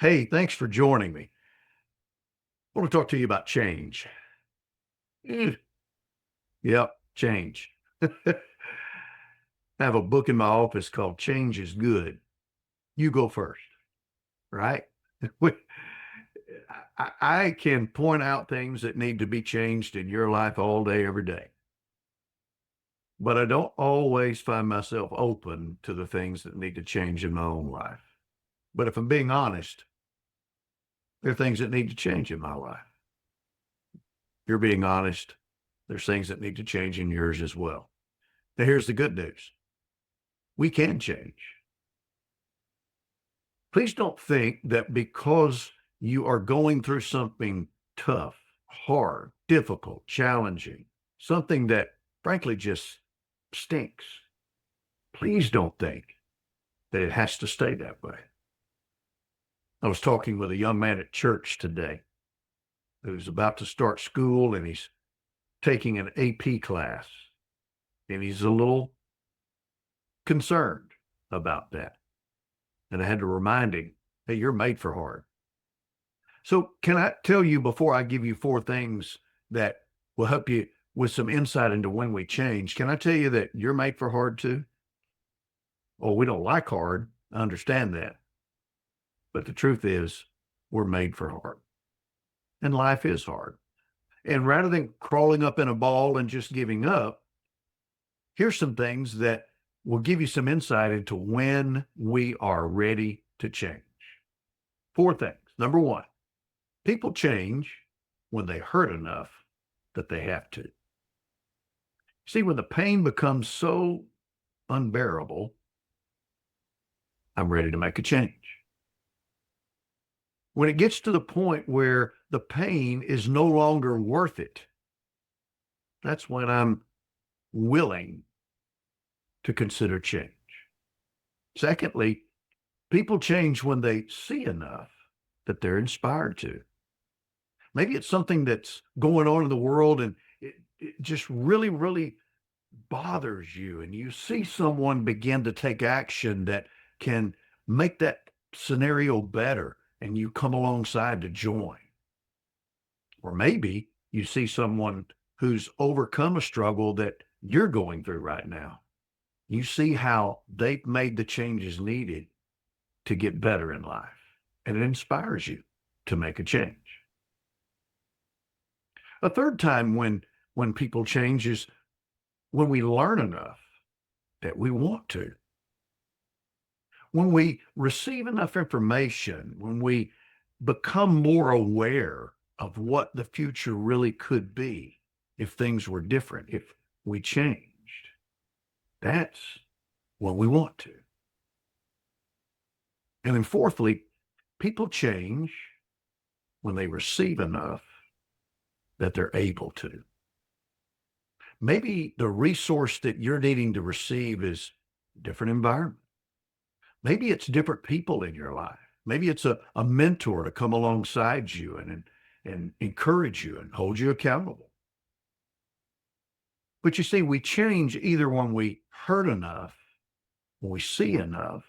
Hey, thanks for joining me. I want to talk to you about change. Mm. Yep, change. I have a book in my office called Change is Good. You go first, right? I can point out things that need to be changed in your life all day, every day, but I don't always find myself open to the things that need to change in my own life. But if I'm being honest, there are things that need to change in my life. If you're being honest, there's things that need to change in yours as well. Now, here's the good news. We can change. Please don't think that because you are going through something tough, hard, difficult, challenging, something that frankly just stinks, please don't think that it has to stay that way. I was talking with a young man at church today who's about to start school and he's taking an AP class and he's a little concerned about that. And I had to remind him, hey, you're made for hard. So, can I tell you before I give you four things that will help you with some insight into when we change? Can I tell you that you're made for hard too? Oh, we don't like hard. I understand that. But the truth is, we're made for hard. And life is hard. And rather than crawling up in a ball and just giving up, here's some things that will give you some insight into when we are ready to change. Four things. Number one, people change when they hurt enough that they have to. See, when the pain becomes so unbearable, I'm ready to make a change. When it gets to the point where the pain is no longer worth it, that's when I'm willing to consider change. Secondly, people change when they see enough that they're inspired to. Maybe it's something that's going on in the world and it just really, really bothers you, and you see someone begin to take action that can make that scenario better, and you come alongside to join. Or maybe you see someone who's overcome a struggle that you're going through right now. You see how they've made the changes needed to get better in life, and it inspires you to make a change. A third time when people change is when we learn enough that we want to. When we receive enough information, when we become more aware of what the future really could be if things were different, if we changed, that's when we want to. And then fourthly, people change when they receive enough that they're able to. Maybe the resource that you're needing to receive is different environment. Maybe it's different people in your life. Maybe it's a mentor to come alongside you and encourage you and hold you accountable. But you see, we change either when we hurt enough, when we see enough,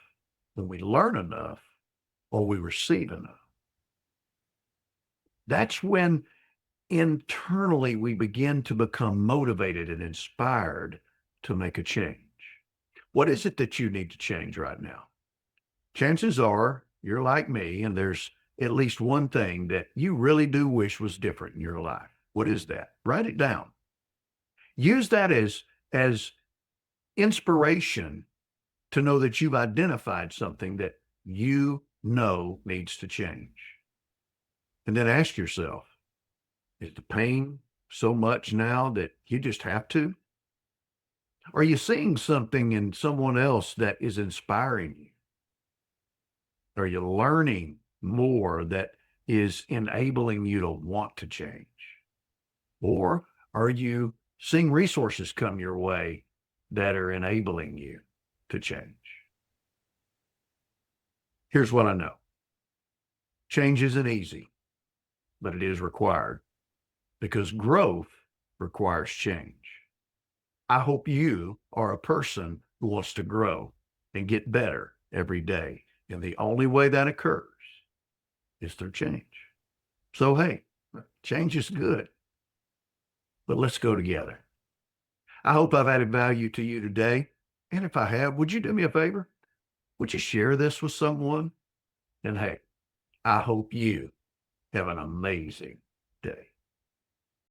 when we learn enough, or we receive enough. That's when internally we begin to become motivated and inspired to make a change. What is it that you need to change right now? Chances are you're like me, and there's at least one thing that you really do wish was different in your life. What is that? Write it down. Use that as inspiration to know that you've identified something that you know needs to change. And then ask yourself, is the pain so much now that you just have to? Are you seeing something in someone else that is inspiring you? Are you learning more that is enabling you to want to change? Or are you seeing resources come your way that are enabling you to change? Here's what I know. Change isn't easy, but it is required because growth requires change. I hope you are a person who wants to grow and get better every day. And the only way that occurs is through change. So, hey, change is good, but let's go together. I hope I've added value to you today. And if I have, would you do me a favor? Would you share this with someone? And hey, I hope you have an amazing